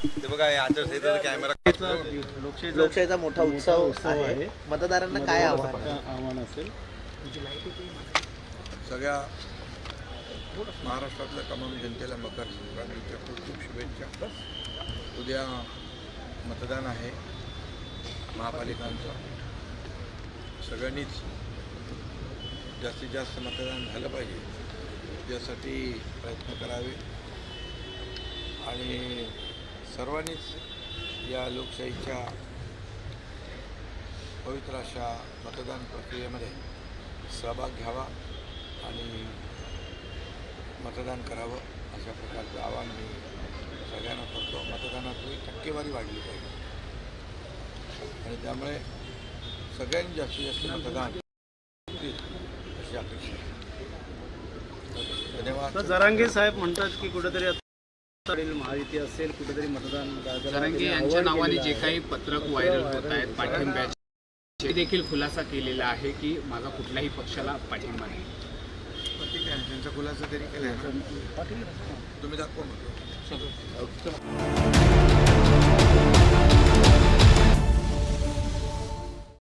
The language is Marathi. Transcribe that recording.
ते बघा आचारसंहितेचा कॅमेरा लोकशाहीचा मोठा उत्सव आहे. मतदारांना काय आव्हान असेल? सगळ्या महाराष्ट्रातल्या तमाम जनतेला मकर संक्रांतीच्या खूप खूप शुभेच्छा. उद्या मतदान आहे महापालिकांचं. सगळ्यांनीच जास्तीत जास्त मतदान झालं पाहिजे यासाठी प्रयत्न करावे आणि सर्वांनीच या लोकशाहीच्या पवित्र अशा मतदान प्रक्रियेमध्ये सहभाग घ्यावा आणि मतदान करावं अशा प्रकारचं आवाहन मी सगळ्यांना करतो. मतदानातली टक्केवारी वाढली पाहिजे आणि त्यामुळे सगळ्यांनी जास्तीत जास्त मतदान अशी अपेक्षा आहे. धन्यवाद. जरांगे साहेब म्हणतात की कुठेतरी महायुती असेल, कुठेतरी मतदान जरांगे यांच्या नावाने जे काही पत्रक व्हायरल होत आहेत पाठिंब्याचे देखील खुलासा केलेला आहे की माझा कुठल्याही पक्षाला पाठिंबा नाही. ठीक आहे, त्यांचा खुलासा तरी केला आहे ना, तुम्ही दाखवा मग.